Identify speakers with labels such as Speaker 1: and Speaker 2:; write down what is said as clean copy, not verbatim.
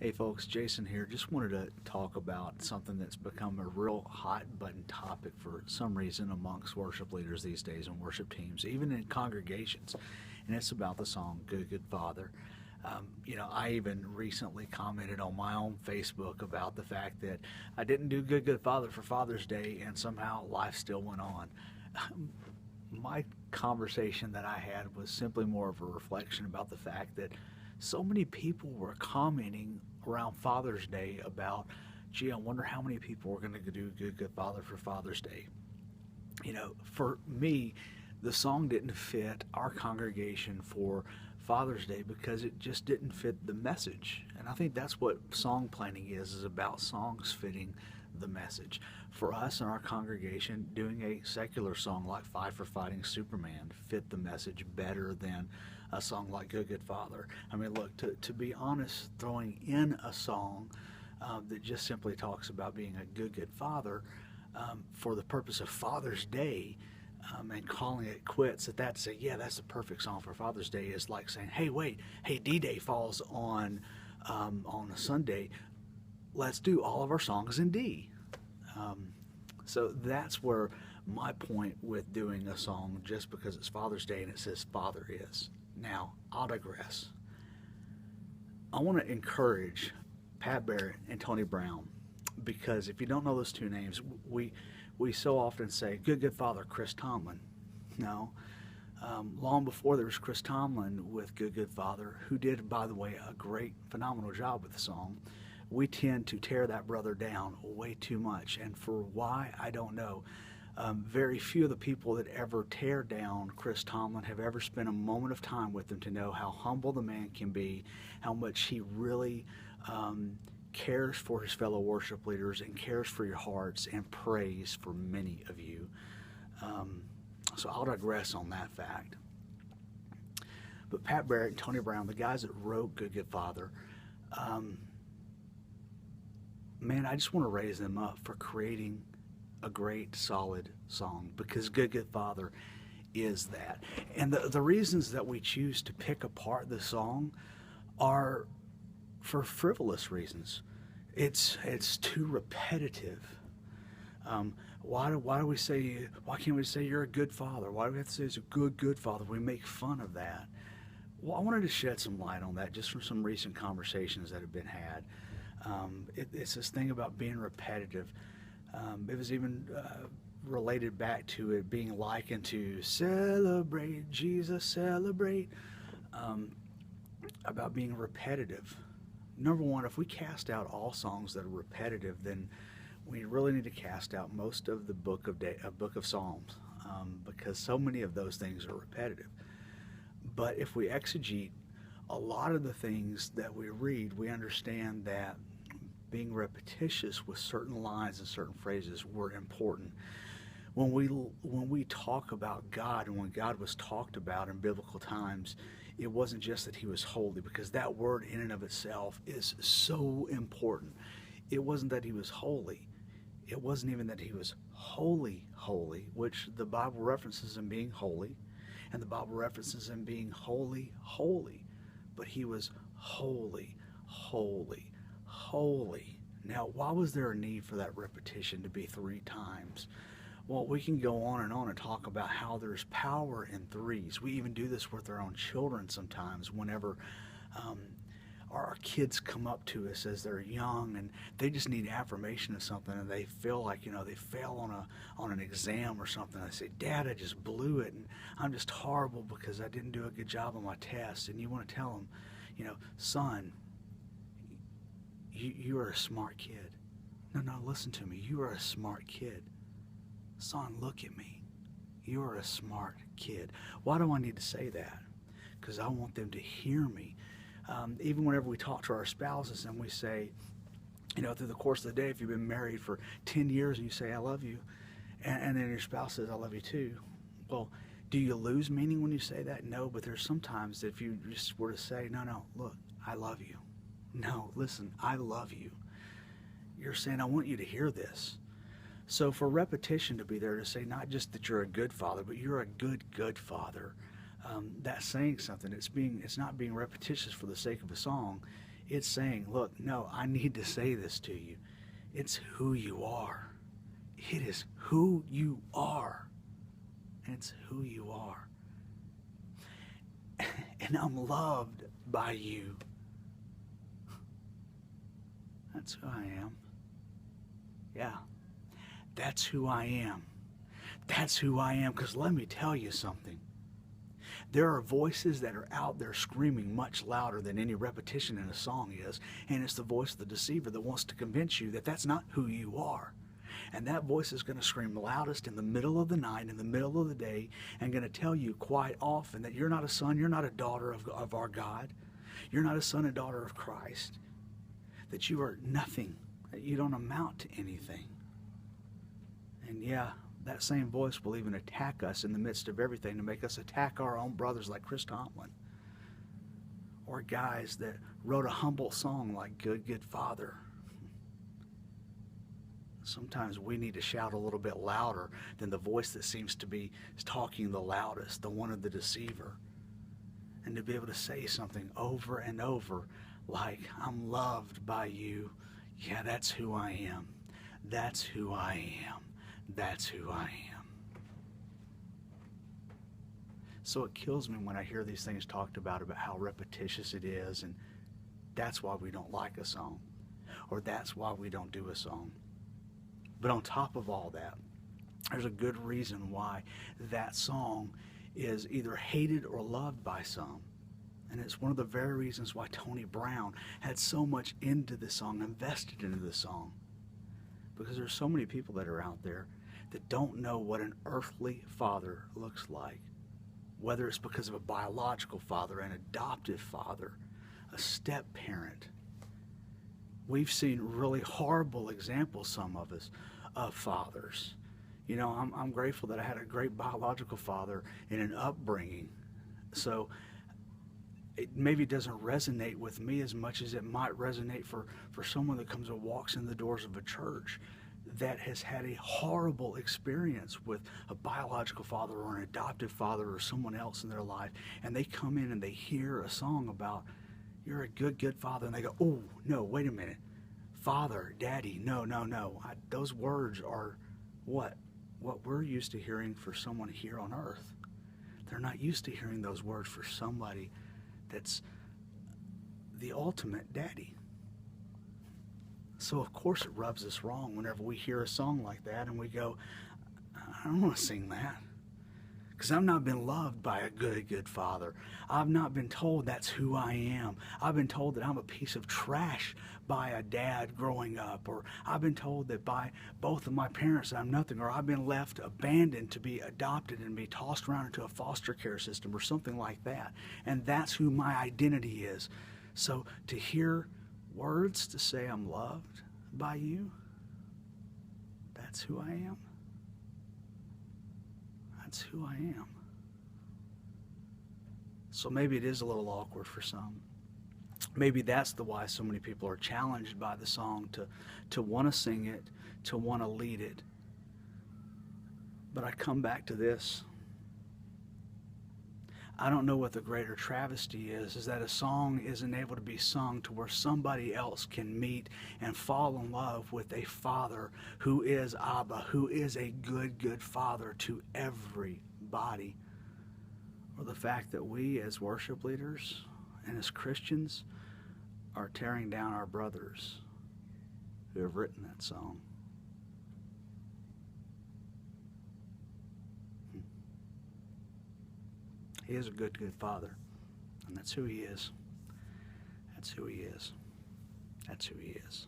Speaker 1: Hey folks, Jason here. Just wanted to talk about something that's become a real hot button topic for some reason amongst worship leaders these days and worship teams, even in congregations. And it's about the song Good Good Father. I even recently commented on my own Facebook about the fact that I didn't do Good Good Father for Father's Day and somehow life still went on. My conversation that I had was simply more of a reflection about the fact that so many people were commenting around Father's Day about, gee, I wonder how many people are going to do Good Good Father for Father's Day. For me, the song didn't fit our congregation for Father's Day because it just didn't fit the message. And I think that's what song planning is about songs fitting the message. For us in our congregation, doing a secular song like Five for Fighting Superman fit the message better than a song like Good Good Father. I mean, look, to be honest, throwing in a song that just simply talks about being a good father for the purpose of Father's Day and calling it quits at that, to say, yeah, that's the perfect song for Father's Day, is like saying, hey, wait, hey, D-Day falls on a Sunday. Let's do all of our songs in D. So that's where my point with doing a song just because it's Father's Day and it says Father is. Now, I'll digress. I want to encourage Pat Barrett and Tony Brown, because if you don't know those two names, we so often say, good Father, Chris Tomlin. No. Long before there was Chris Tomlin with Good Father, who did, by the way, a great, phenomenal job with the song, we tend to tear that brother down way too much. And for why, I don't know. Very few of the people that ever tear down Chris Tomlin have ever spent a moment of time with him to know how humble the man can be, how much he really cares for his fellow worship leaders and cares for your hearts and prays for many of you. So I'll digress on that fact. But Pat Barrett and Tony Brown, the guys that wrote Good Father, man, I just want to raise them up for creating a great, solid song, because Good Father is that. And the reasons that we choose to pick apart the song are for frivolous reasons. It's too repetitive. Why can't we say you're a good father? Why do we have to say it's a good father? We make fun of that. Well, I wanted to shed some light on that just from some recent conversations that have been had. It's this thing about being repetitive. It was even related back to it being likened to celebrate, Jesus, celebrate, about being repetitive. Number one, if we cast out all songs that are repetitive, then we really need to cast out most of the book of Psalms, because so many of those things are repetitive. But if we exegete a lot of the things that we read, we understand that being repetitious with certain lines and certain phrases were important. When we talk about God, and when God was talked about in biblical times, it wasn't just that he was holy, because that word in and of itself is so important. It wasn't that he was holy. It wasn't even that he was holy, which the Bible references him being holy, and the Bible references him being holy. But he was holy. Now, why was there a need for that repetition to be 3 times? Well, we can go on and talk about how there's power in threes. We even do this with our own children sometimes whenever our kids come up to us as they're young and they just need affirmation of something, and they feel like, they fail on an exam or something. I say, Dad, I just blew it, and I'm just horrible because I didn't do a good job on my test. And you want to tell them, son, you are a smart kid. No, listen to me. You are a smart kid. Son, look at me. You are a smart kid. Why do I need to say that? Because I want them to hear me. Even whenever we talk to our spouses and we say, through the course of the day, if you've been married for 10 years and you say, I love you, and then your spouse says, I love you too. Well, do you lose meaning when you say that? No, but there's sometimes that if you just were to say, no, look, I love you. No, listen, I love you. You're saying, I want you to hear this. So for repetition to be there to say not just that you're a good father, but you're a good father, that's saying something. It's not being repetitious for the sake of a song. It's saying, look, no, I need to say this to you. It's who you are. It is who you are. It's who you are. And I'm loved by you. That's who I am. Yeah, that's who I am. That's who I am, because let me tell you something. There are voices that are out there screaming much louder than any repetition in a song is, and it's the voice of the deceiver that wants to convince you that that's not who you are. And that voice is going to scream loudest in the middle of the night, in the middle of the day, and going to tell you quite often that you're not a son, you're not a daughter of our God. You're not a son and daughter of Christ. That you are nothing, that you don't amount to anything. And yeah, that same voice will even attack us in the midst of everything to make us attack our own brothers like Chris Tomlin. Or guys that wrote a humble song like Good, Good Father. Sometimes we need to shout a little bit louder than the voice that seems to be talking the loudest, the one of the deceiver. And to be able to say something over and over like, I'm loved by you. Yeah, that's who I am. That's who I am. That's who I am. So it kills me when I hear these things talked about how repetitious it is, and that's why we don't like a song, or that's why we don't do a song. But on top of all that, there's a good reason why that song is either hated or loved by some. And it's one of the very reasons why Tony Brown had so much into the song, invested into the song. Because there's so many people that are out there that don't know what an earthly father looks like. Whether it's because of a biological father, an adoptive father, a step-parent. We've seen really horrible examples, some of us, of fathers. You know, I'm grateful that I had a great biological father in an upbringing. So it maybe doesn't resonate with me as much as it might resonate for someone that comes and walks in the doors of a church that has had a horrible experience with a biological father or an adoptive father or someone else in their life, and they come in and they hear a song about, you're a good, good father, and they go, oh, no, wait a minute. Father, daddy, no. Those words are what we're used to hearing for someone here on earth. They're not used to hearing those words for somebody that's the ultimate daddy. So of course it rubs us wrong whenever we hear a song like that and we go, I don't want to sing that. Because I've not been loved by a good, good father. I've not been told that's who I am. I've been told that I'm a piece of trash by a dad growing up. Or I've been told that by both of my parents I'm nothing. Or I've been left abandoned to be adopted and be tossed around into a foster care system or something like that. And that's who my identity is. So to hear words to say I'm loved by you, that's who I am. That's who I am. So maybe it is a little awkward for some. Maybe that's the why so many people are challenged by the song to want to sing it, to want to lead it. But I come back to this. I don't know what the greater travesty is that a song isn't able to be sung to where somebody else can meet and fall in love with a father who is Abba, who is a good, good father to everybody. Or the fact that we as worship leaders and as Christians are tearing down our brothers who have written that song. He is a good, good father. And that's who he is. That's who he is. That's who he is.